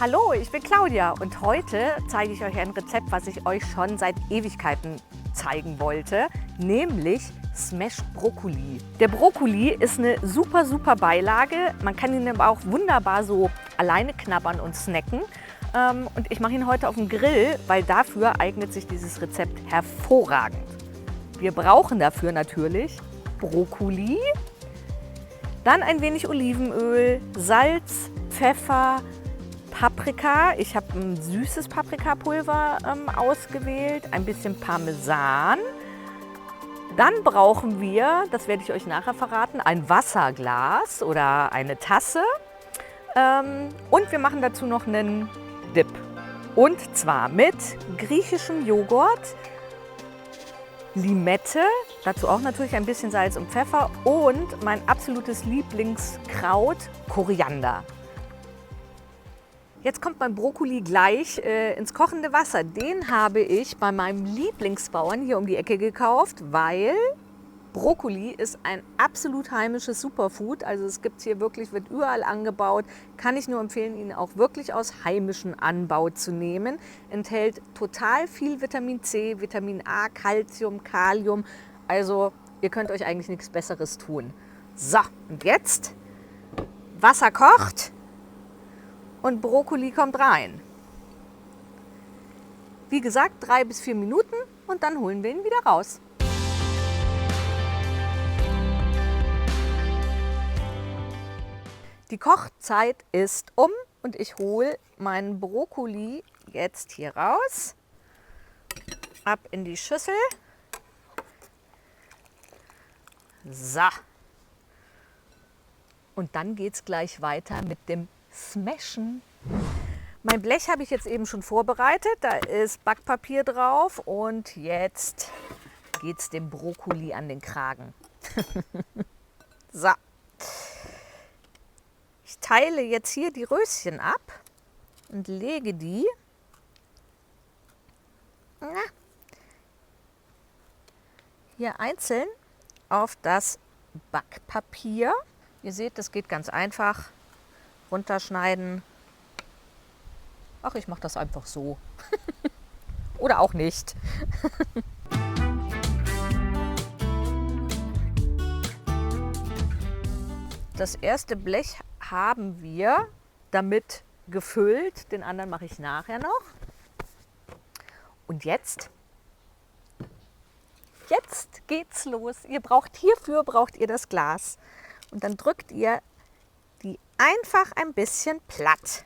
Hallo, ich bin Claudia und heute zeige ich euch ein Rezept, was ich euch schon seit Ewigkeiten zeigen wollte, nämlich Smashed Brokkoli. Der Brokkoli ist eine super Beilage. Man kann ihn aber auch wunderbar so alleine knabbern und snacken. Und ich mache ihn heute auf dem Grill, weil dafür eignet sich dieses Rezept hervorragend. Wir brauchen dafür natürlich Brokkoli, dann ein wenig Olivenöl, Salz, Pfeffer, Paprika. Ich habe ein süßes Paprikapulver ausgewählt, ein bisschen Parmesan. Dann brauchen wir, das werde ich euch nachher verraten, ein Wasserglas oder eine Tasse. Und wir machen dazu noch einen Dip. Und zwar mit griechischem Joghurt, Limette, dazu auch natürlich ein bisschen Salz und Pfeffer und mein absolutes Lieblingskraut, Koriander. Jetzt kommt mein Brokkoli gleich ins kochende Wasser. Den habe ich bei meinem Lieblingsbauern hier um die Ecke gekauft, weil Brokkoli ist ein absolut heimisches Superfood. Also es gibt es hier wirklich, wird überall angebaut. Kann ich nur empfehlen, ihn auch wirklich aus heimischem Anbau zu nehmen. Enthält total viel Vitamin C, Vitamin A, Calcium, Kalium. Also ihr könnt euch eigentlich nichts Besseres tun. So, und jetzt Wasser kocht. Und Brokkoli kommt rein. Wie gesagt, 3 bis 4 Minuten und dann holen wir ihn wieder raus. Die Kochzeit ist um und ich hole meinen Brokkoli jetzt hier raus. Ab in die Schüssel. So. Und dann geht es gleich weiter mit dem Smashen. Mein Blech habe ich jetzt eben schon vorbereitet. Da ist Backpapier drauf und jetzt geht es dem Brokkoli an den Kragen. So. Ich teile jetzt hier die Röschen ab und lege die hier einzeln auf das Backpapier. Ihr seht, das geht ganz einfach. Runterschneiden. Ach, ich mache das einfach so. Oder auch nicht. Das erste Blech haben wir damit gefüllt. Den anderen mache ich nachher noch. Und jetzt geht's los. Hierfür braucht ihr das Glas. Und dann drückt ihr die einfach ein bisschen platt.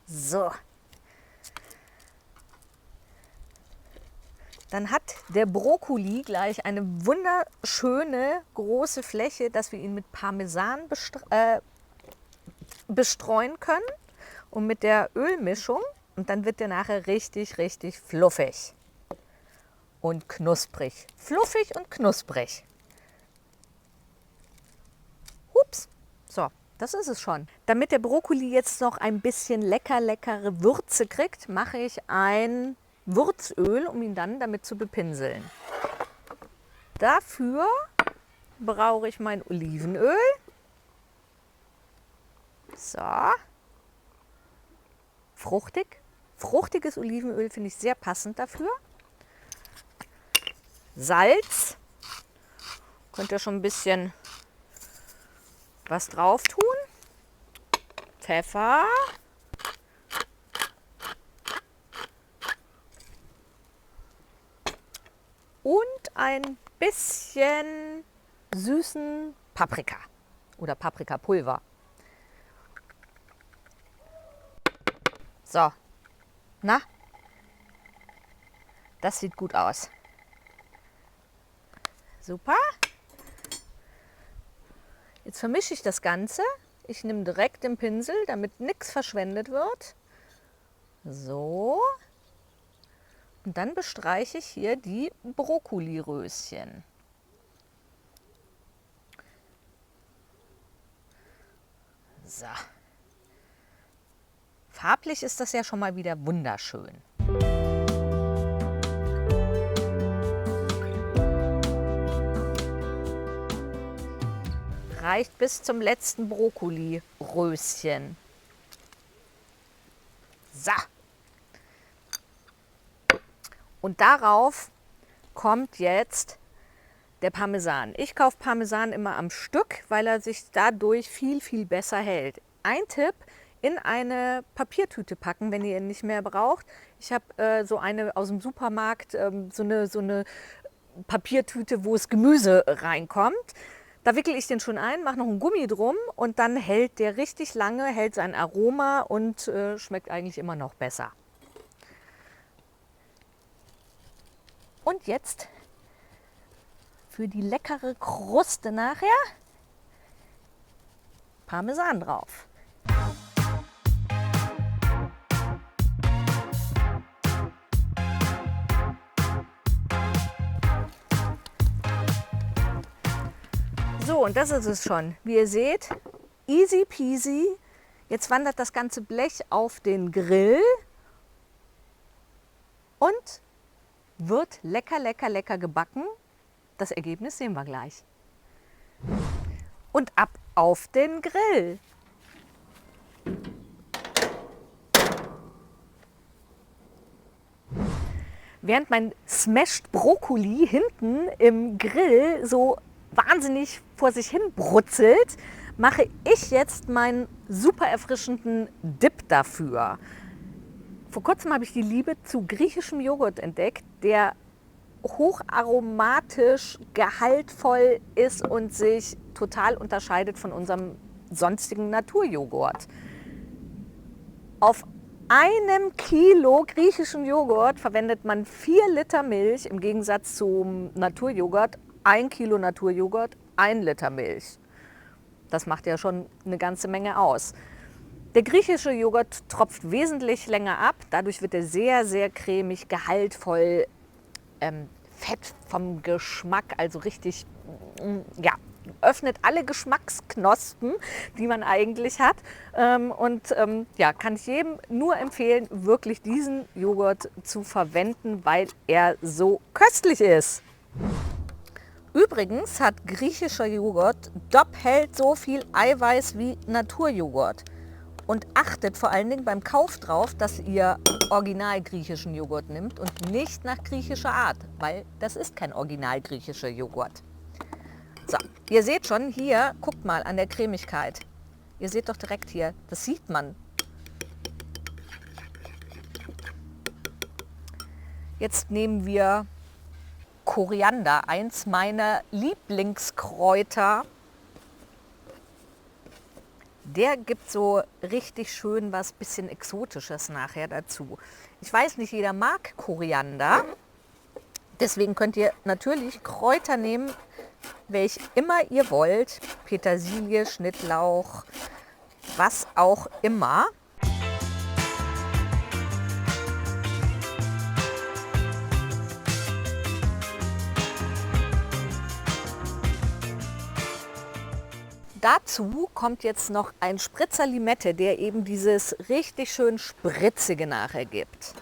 So. Dann hat der Brokkoli gleich eine wunderschöne große Fläche, dass wir ihn mit Parmesan bestreuen können und mit der Ölmischung. Und dann wird der nachher richtig fluffig und knusprig. Fluffig und knusprig. Hups. So. Das ist es schon. Damit der Brokkoli jetzt noch ein bisschen leckere Würze kriegt, mache ich ein Würzöl, um ihn dann damit zu bepinseln. Dafür brauche ich mein Olivenöl. So. Fruchtiges Olivenöl finde ich sehr passend dafür. Salz. Könnt ihr schon ein bisschen was drauf tun. Pfeffer. Und ein bisschen süßen Paprika oder Paprikapulver. So. Na? Das sieht gut aus. Super. Jetzt vermische ich das Ganze. Ich nehme direkt den Pinsel, damit nichts verschwendet wird. So. Und dann bestreiche ich hier die Brokkoliröschen. So. Farblich ist das ja schon mal wieder wunderschön. Reicht bis zum letzten Brokkoliröschen. So. Und darauf kommt jetzt der Parmesan. Ich kaufe Parmesan immer am Stück, weil er sich dadurch viel, viel besser hält. Ein Tipp: in eine Papiertüte packen, wenn ihr ihn nicht mehr braucht. Ich habe so eine aus dem Supermarkt, so eine Papiertüte, wo das Gemüse reinkommt. Da wickel ich den schon ein, mache noch ein Gummi drum und dann hält der richtig lange, hält sein Aroma und schmeckt eigentlich immer noch besser. Und jetzt für die leckere Kruste nachher Parmesan drauf. So, und das ist es schon. Wie ihr seht, easy peasy. Jetzt wandert das ganze Blech auf den Grill und wird lecker, lecker, lecker gebacken. Das Ergebnis sehen wir gleich. Und ab auf den Grill. Während mein Smashed Brokkoli hinten im Grill so wahnsinnig vor sich hin brutzelt, mache ich jetzt meinen super erfrischenden Dip dafür. Vor kurzem habe ich die Liebe zu griechischem Joghurt entdeckt, der hocharomatisch, gehaltvoll ist und sich total unterscheidet von unserem sonstigen Naturjoghurt. Auf einem Kilo griechischen Joghurt verwendet man 4 Liter Milch, im Gegensatz zum Naturjoghurt 1 Kilo Naturjoghurt, 1 Liter Milch. Das macht ja schon eine ganze Menge aus. Der griechische Joghurt tropft wesentlich länger ab, dadurch wird er sehr, sehr cremig, gehaltvoll, fett vom Geschmack, also richtig, ja, öffnet alle Geschmacksknospen, die man eigentlich hat. Ja, kann ich jedem nur empfehlen, wirklich diesen Joghurt zu verwenden, weil er so köstlich ist. Übrigens hat griechischer Joghurt doppelt so viel Eiweiß wie Naturjoghurt. Und achtet vor allen Dingen beim Kauf drauf, dass ihr original griechischen Joghurt nimmt und nicht nach griechischer Art, weil das ist kein original griechischer Joghurt. So, ihr seht schon hier, guckt mal an der Cremigkeit. Ihr seht doch direkt hier, das sieht man. Jetzt nehmen wir Koriander, eins meiner Lieblingskräuter. Der gibt so richtig schön was bisschen Exotisches nachher dazu. Ich weiß, nicht jeder mag Koriander. Deswegen könnt ihr natürlich Kräuter nehmen, welche immer ihr wollt. Petersilie, Schnittlauch, was auch immer. Dazu kommt jetzt noch ein Spritzer Limette, der eben dieses richtig schön Spritzige nachher gibt.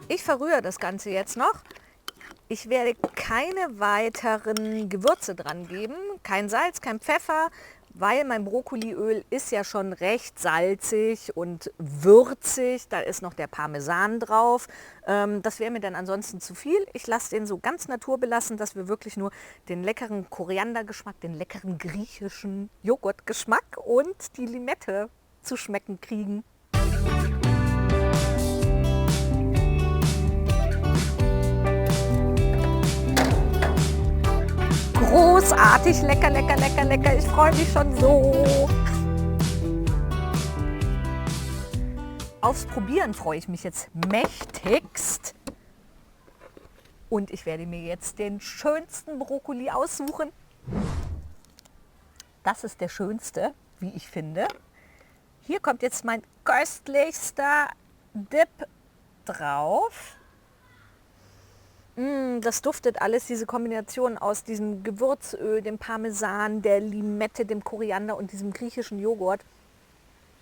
Ich verrühre das Ganze jetzt noch. Ich werde keine weiteren Gewürze dran geben, kein Salz, kein Pfeffer, weil mein Brokkoliöl ist ja schon recht salzig und würzig. Da ist noch der Parmesan drauf. Das wäre mir dann ansonsten zu viel. Ich lasse den so ganz naturbelassen, dass wir wirklich nur den leckeren Koriandergeschmack, den leckeren griechischen Joghurtgeschmack und die Limette zu schmecken kriegen. Großartig, lecker, lecker, lecker, lecker. Ich freue mich schon so. Aufs Probieren freue ich mich jetzt mächtigst. Und ich werde mir jetzt den schönsten Brokkoli aussuchen. Das ist der schönste, wie ich finde. Hier kommt jetzt mein köstlichster Dip drauf. Das duftet alles, diese Kombination aus diesem Gewürzöl, dem Parmesan, der Limette, dem Koriander und diesem griechischen Joghurt.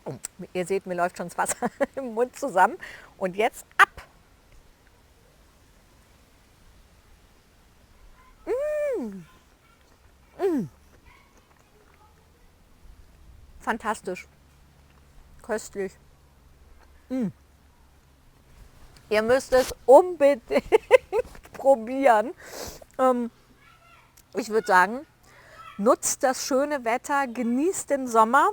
Oh, ihr seht, mir läuft schon das Wasser im Mund zusammen. Und jetzt ab! Fantastisch. Köstlich. Ihr müsst es unbedingt probieren. Ich würde sagen, nutzt das schöne Wetter, genießt den Sommer,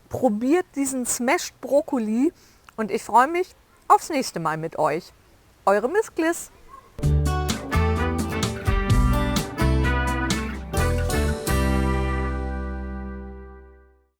probiert diesen Smashed Brokkoli und ich freue mich aufs nächste Mal mit euch. Eure Miss Gliss.